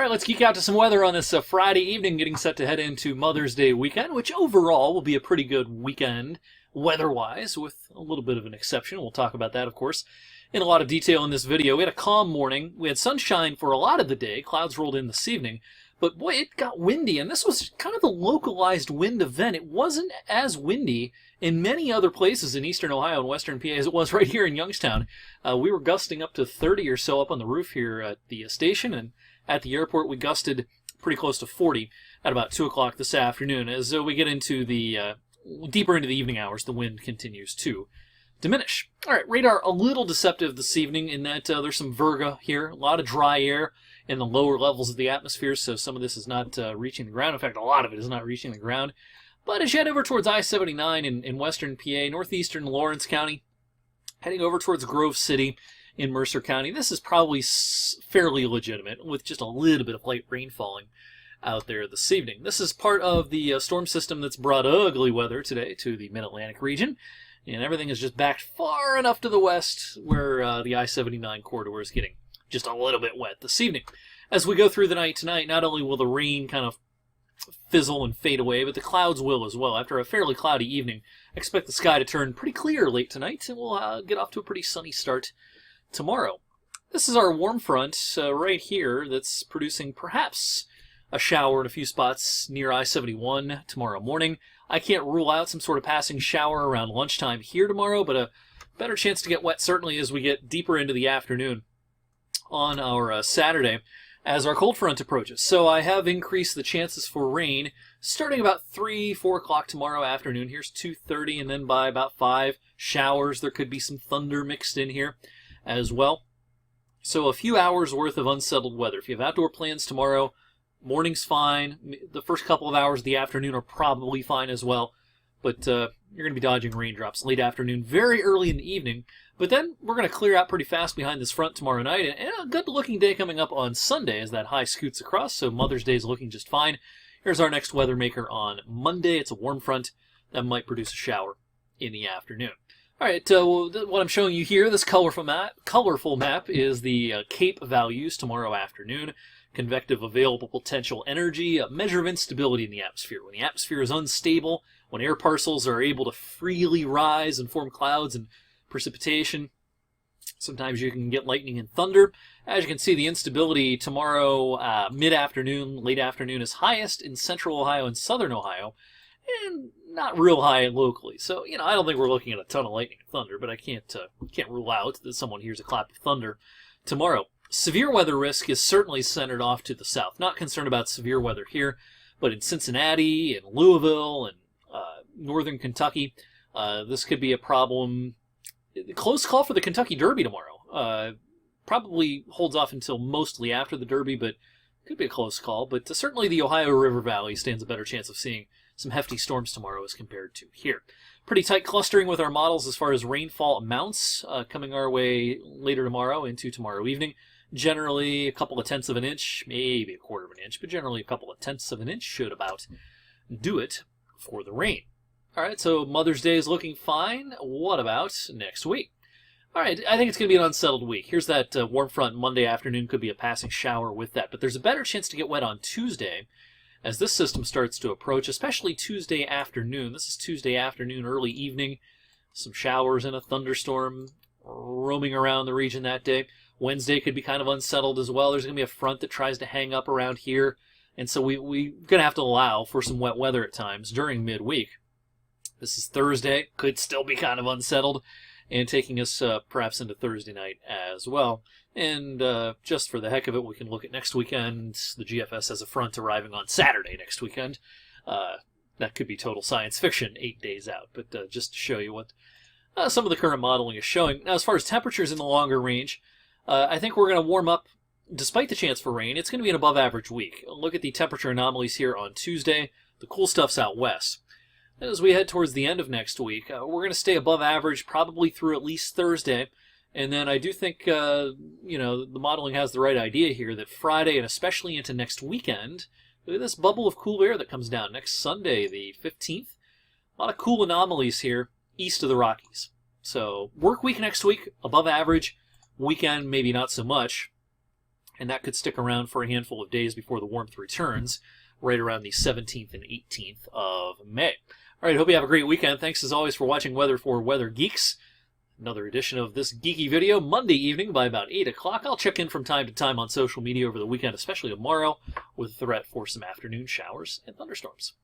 All right, let's geek out to some weather on this Friday evening, getting set to head into Mother's Day weekend, which overall will be a pretty good weekend weather-wise, with a little bit of an exception. We'll talk about that, of course, in a lot of detail in this video. We had a calm morning. We had sunshine for a lot of the day. Clouds rolled in this evening. But boy, it got windy, and this was kind of a localized wind event. It wasn't as windy in many other places in eastern Ohio and western PA as it was right here in Youngstown. We were gusting up to 30 or so up on the roof here at the station, and at the airport we gusted pretty close to 40 at about 2 o'clock this afternoon. As we get into the deeper into the evening hours, the wind continues to diminish. All right, radar a little deceptive this evening in that there's some virga here, a lot of dry air in the lower levels of the atmosphere, so some of this is not reaching the ground. In fact, a lot of it is not reaching the ground. But as you head over towards I-79 in western PA, northeastern Lawrence County, heading over towards Grove City in Mercer County, this is probably fairly legitimate, with just a little bit of light rain falling out there this evening. This is part of the storm system that's brought ugly weather today to the Mid-Atlantic region, and everything is just backed far enough to the west where the I-79 corridor is getting just a little bit wet this evening. As we go through the night tonight, not only will the rain kind of fizzle and fade away, but the clouds will as well. After a fairly cloudy evening, I expect the sky to turn pretty clear late tonight, and we'll get off to a pretty sunny start tomorrow. This is our warm front right here that's producing perhaps a shower in a few spots near I-71 tomorrow morning. I can't rule out some sort of passing shower around lunchtime here tomorrow, but a better chance to get wet certainly as we get deeper into the afternoon on our Saturday as our cold front approaches. So I have increased the chances for rain starting about 3, 4 o'clock tomorrow afternoon. Here's 2:30, and then by about 5, showers. There could be some thunder mixed in here as well. So a few hours worth of unsettled weather. If you have outdoor plans tomorrow, morning's fine. The first couple of hours of the afternoon are probably fine as well. But you're going to be dodging raindrops late afternoon, very early in the evening. But then we're going to clear out pretty fast behind this front tomorrow night. And a good-looking day coming up on Sunday as that high scoots across. So Mother's Day is looking just fine. Here's our next weather maker on Monday. It's a warm front that might produce a shower in the afternoon. All right, what I'm showing you here, this colorful map is the CAPE values tomorrow afternoon. Convective available potential energy, a measure of instability in the atmosphere. When the atmosphere is unstable, when air parcels are able to freely rise and form clouds and precipitation, sometimes you can get lightning and thunder. As you can see, the instability tomorrow, mid-afternoon, late afternoon, is highest in central Ohio and southern Ohio, and not real high locally. So, I don't think we're looking at a ton of lightning and thunder, but I can't rule out that someone hears a clap of thunder tomorrow. Severe weather risk is certainly centered off to the south. Not concerned about severe weather here, but in Cincinnati and Louisville and northern Kentucky, this could be a problem. Close call for the Kentucky Derby tomorrow. Probably holds off until mostly after the Derby, but could be a close call. But certainly the Ohio River Valley stands a better chance of seeing some hefty storms tomorrow as compared to here. Pretty tight clustering with our models as far as rainfall amounts coming our way later tomorrow into tomorrow evening. Generally a couple of tenths of an inch, maybe a quarter of an inch, but generally a couple of tenths of an inch should about do it for the rain. All right, so Mother's Day is looking fine. What about next week? All right, I think it's going to be an unsettled week. Here's that warm front. Monday afternoon could be a passing shower with that, but there's a better chance to get wet on Tuesday as this system starts to approach, especially Tuesday afternoon. This is Tuesday afternoon, early evening. Some showers and a thunderstorm roaming around the region that day. Wednesday could be kind of unsettled as well. There's going to be a front that tries to hang up around here, and so we're going to have to allow for some wet weather at times during midweek. This is Thursday, could still be kind of unsettled, and taking us perhaps into Thursday night as well. And just for the heck of it, we can look at next weekend. The GFS has a front arriving on Saturday next weekend. That could be total science fiction 8 days out, but just to show you what some of the current modeling is showing. Now, as far as temperatures in the longer range, I think we're going to warm up despite the chance for rain. It's going to be an above average week. Look at the temperature anomalies here on Tuesday. The cool stuff's out west. As we head towards the end of next week, we're going to stay above average probably through at least Thursday. And then I do think, the modeling has the right idea here that Friday and especially into next weekend, look at this bubble of cool air that comes down next Sunday, the 15th. A lot of cool anomalies here east of the Rockies. So work week next week, above average. Weekend, maybe not so much. and that could stick around for a handful of days before the warmth returns, right around the 17th and 18th of May. All right, hope you have a great weekend. Thanks as always for watching Weather for Weather Geeks. Another edition of this geeky video Monday evening by about 8 o'clock. I'll check in from time to time on social media over the weekend, especially tomorrow, with a threat for some afternoon showers and thunderstorms.